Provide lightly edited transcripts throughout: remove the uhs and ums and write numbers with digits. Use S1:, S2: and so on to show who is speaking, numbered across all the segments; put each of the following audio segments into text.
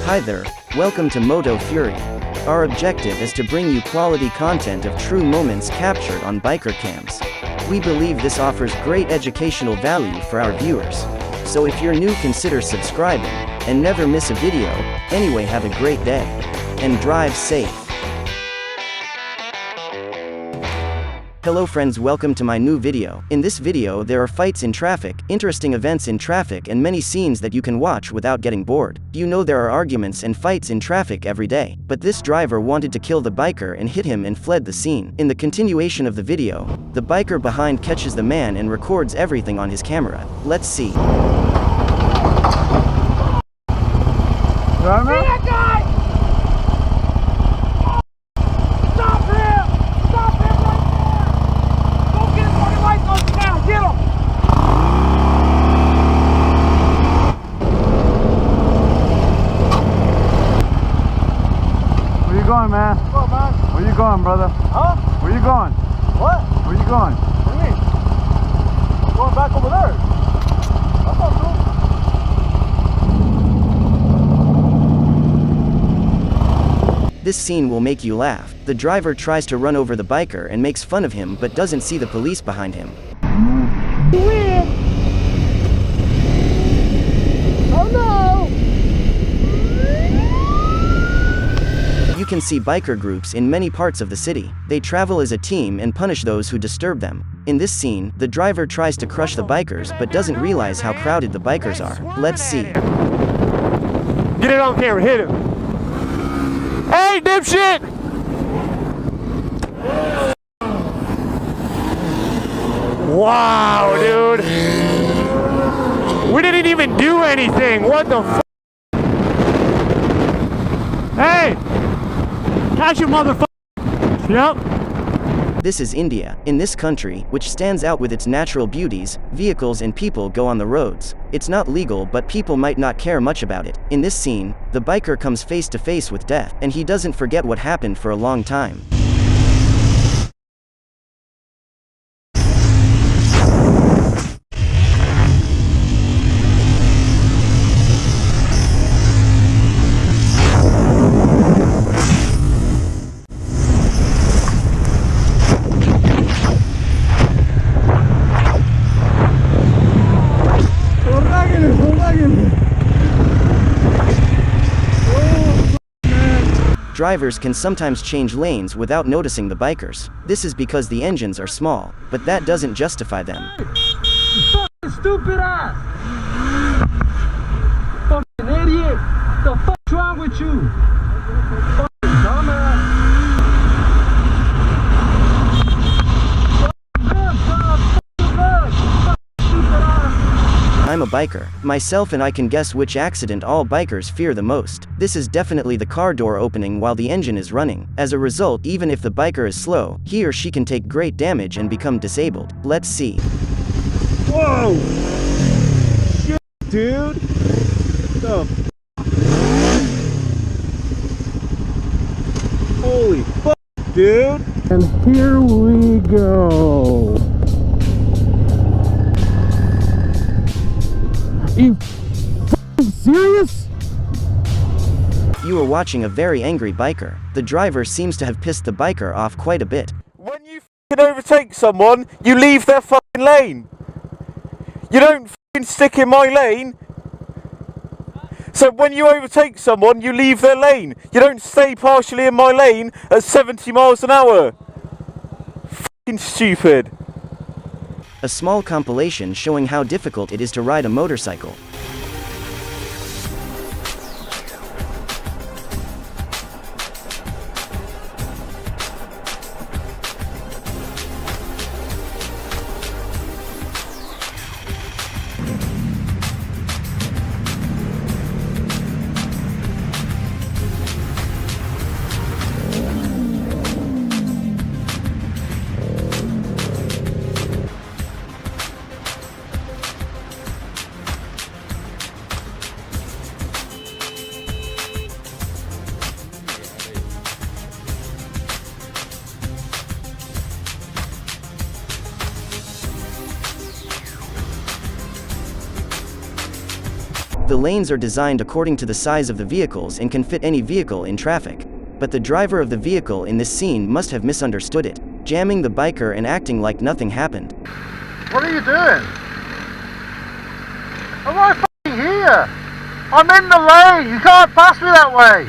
S1: Hi there, welcome to Moto Fury. Our objective is to bring you quality content of true moments captured on biker cams. We believe this offers great educational value for our viewers. So if you're new, consider subscribing, and never miss a video. Anyway, have a great day. And drive safe. Hello friends, welcome to my new video. In this video there are fights in traffic, interesting events in traffic, and many scenes that you can watch without getting bored. You know there are arguments and fights in traffic every day, but this driver wanted to kill the biker and hit him and fled the scene. In the continuation of the video, the biker behind catches the man and records everything on his camera. Let's see.
S2: Man.
S3: What's up, man?
S2: Where you going, brother?
S3: Huh?
S2: Where you going?
S3: What?
S2: Where you going?
S3: What do you mean? I'm going back over there. That's not cool.
S1: This scene will make you laugh. The driver tries to run over the biker and makes fun of him but doesn't see the police behind him.
S3: Weird. Oh no!
S1: You can see biker groups in many parts of the city. They travel as a team and punish those who disturb them. In this scene, the driver tries to crush the bikers but doesn't realize how crowded the bikers are. Let's see.
S3: Get it on camera, hit him. Hey, dipshit! Wow, dude. We didn't even do anything. What the f? Hey! Catch your motherfucker! Yep.
S1: This is India. In this country, which stands out with its natural beauties, vehicles and people go on the roads. It's not legal, but people might not care much about it. In this scene, the biker comes face to face with death, and he doesn't forget what happened for a long time. Drivers can sometimes change lanes without noticing the bikers. This is because the engines are small, but that doesn't justify them.
S4: Fucking stupid ass! Fucking idiot! The fuck's wrong with you? Fucking dumbass!
S1: I'm a biker myself, and I can guess which accident all bikers fear the most. This is definitely the car door opening while the engine is running. As a result, even if the biker is slow, he or she can take great damage and become disabled. Let's see.
S3: Whoa! Shit, dude! The holy fuck, dude!
S4: And here we go. Are you f***ing serious?
S1: You are watching a very angry biker. The driver seems to have pissed the biker off quite a bit.
S3: When you f***ing overtake someone, you leave their fucking lane. You don't f***ing stick in my lane. So when you overtake someone, you leave their lane. You don't stay partially in my lane at 70 miles an hour. F***ing stupid.
S1: A small compilation showing how difficult it is to ride a motorcycle. The lanes are designed according to the size of the vehicles and can fit any vehicle in traffic. But the driver of the vehicle in this scene must have misunderstood it, jamming the biker and acting like nothing happened.
S2: What are you doing? I'm right f***ing here. I'm in the lane. You can't pass me that way.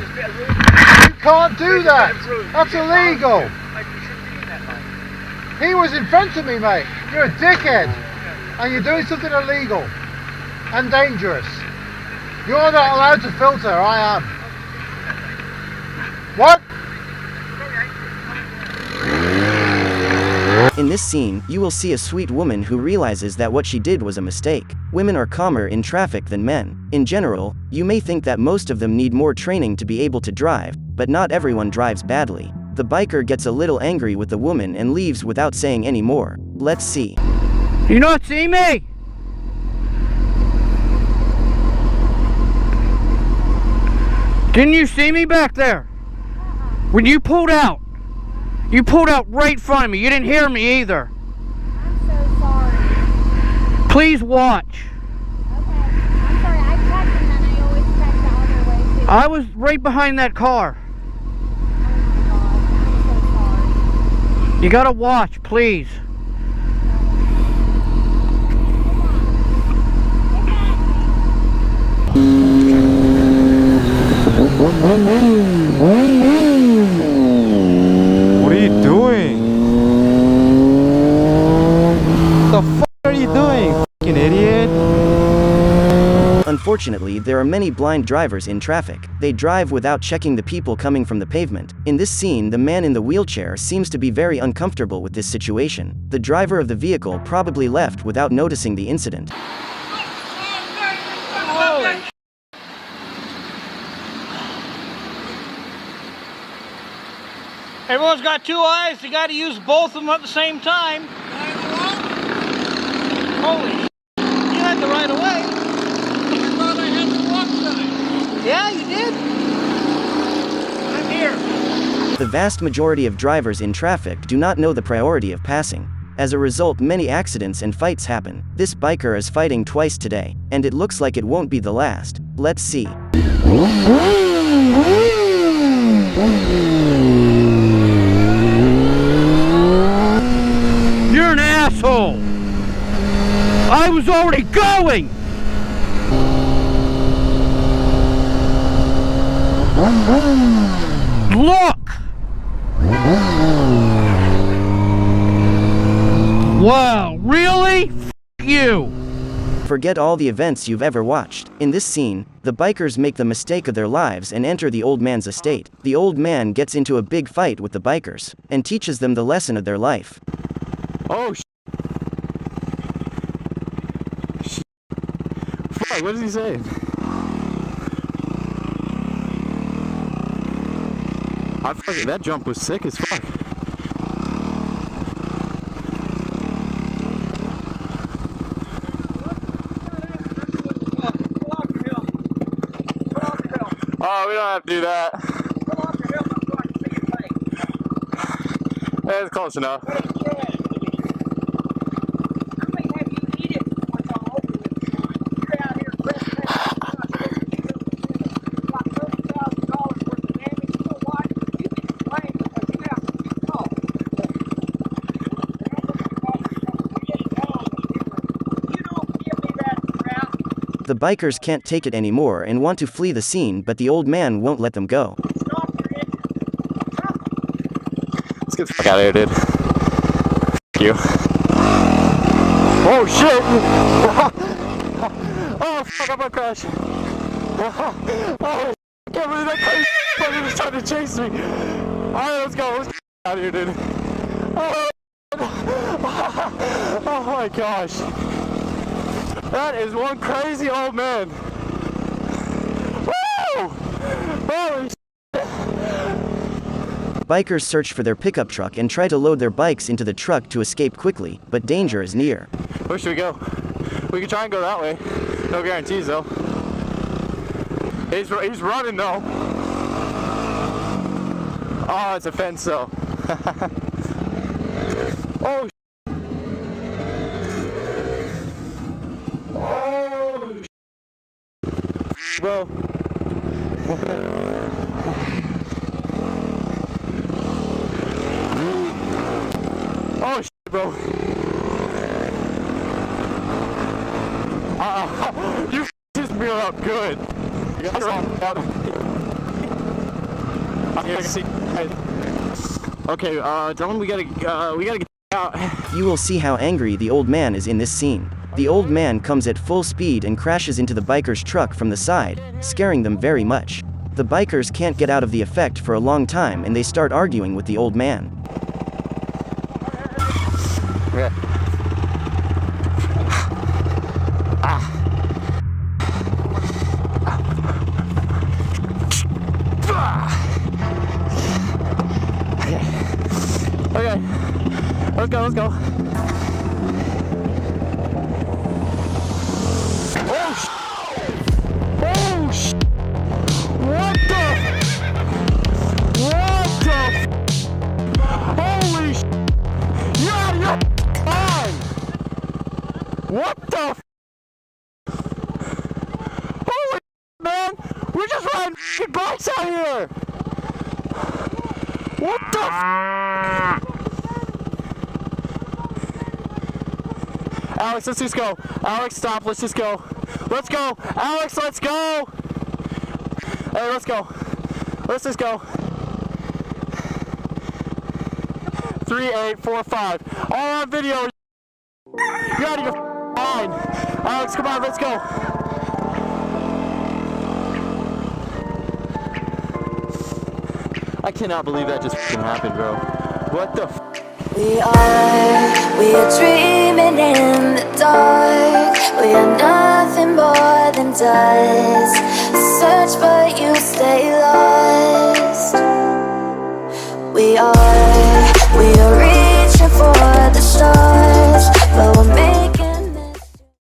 S2: You can't do that. That's illegal. He was in front of me, mate. You're a dickhead. And you're doing something illegal and dangerous. You're not allowed to filter. I am. What?
S1: In this scene, you will see a sweet woman who realizes that what she did was a mistake. Women are calmer in traffic than men. In general, you may think that most of them need more training to be able to drive, but not everyone drives badly. The biker gets a little angry with the woman and leaves without saying any more. Let's see.
S5: You not see me? Didn't you see me back there? When you pulled out right in front of me. You didn't hear me either.
S6: I'm so sorry.
S5: Please watch.
S6: Okay. I'm sorry. I checked and then I always check the other way too.
S5: I was right behind that car.
S6: Oh my gosh. I'm so sorry.
S5: You gotta watch, please.
S3: What are you doing? What the f are you doing, fucking idiot?
S1: Unfortunately, there are many blind drivers in traffic. They drive without checking the people coming from the pavement. In this scene, the man in the wheelchair seems to be very uncomfortable with this situation. The driver of the vehicle probably left without noticing the incident.
S5: Everyone's got two eyes. You gotta use both of them at the same time. Holy shit. You had the right of way. I thought I had the walk sign. Yeah, you did. I'm here.
S1: The vast majority of drivers in traffic do not know the priority of passing. As a result, many accidents and fights happen. This biker is fighting twice today, and it looks like it won't be the last. Let's see.
S5: You're an asshole. I was already going. Look. Wow, really? F you.
S1: Forget all the events you've ever watched. In this scene, the bikers make the mistake of their lives and enter the old man's estate. The old man gets into a big fight with the bikers, and teaches them the lesson of their life.
S3: Oh, fuck, what is he saying? That jump was sick as fuck. Oh, we don't have to do that. That's close enough.
S1: The bikers can't take it anymore and want to flee the scene, but the old man won't let them go.
S3: Let's get the fuck out of here, dude. F you. Oh shit! Oh fuck, I'm gonna crash. Oh, I can't believe that crazy fucker was trying to chase me. Alright, let's go. Let's get out of here, dude. Oh, oh my gosh. That is one crazy old man. Woo! Holy shit.
S1: Bikers search for their pickup truck and try to load their bikes into the truck to escape quickly, but danger is near.
S3: Where should we go? We can try and go that way. No guarantees though. He's running though. Oh, it's a fence though. Oh. Oh. bro. Oh shit, bro. You pissed me up good. Okay, Dylan, we gotta get out.
S1: You will see how angry the old man is in this scene. The old man comes at full speed and crashes into the biker's truck from the side, scaring them very much. The bikers can't get out of the effect for a long time and they start arguing with the old man.
S3: Okay. Okay, let's go, let's go. Oh, oh, what the? Holy you're out of your mind! What the? Holy man! We're just riding bikes out here! What the? Alex, let's just go. Alex, stop. Let's just go. Let's go. Alex, let's go. Hey, let's go. Let's just go. 3, 8, 4, 5. All on video. You're out of your mind. Alex, come on. Let's go. I cannot believe that just happened, bro. What the f?
S7: We are dreaming in the dark. We are nothing more than dust. Search but you stay lost. We are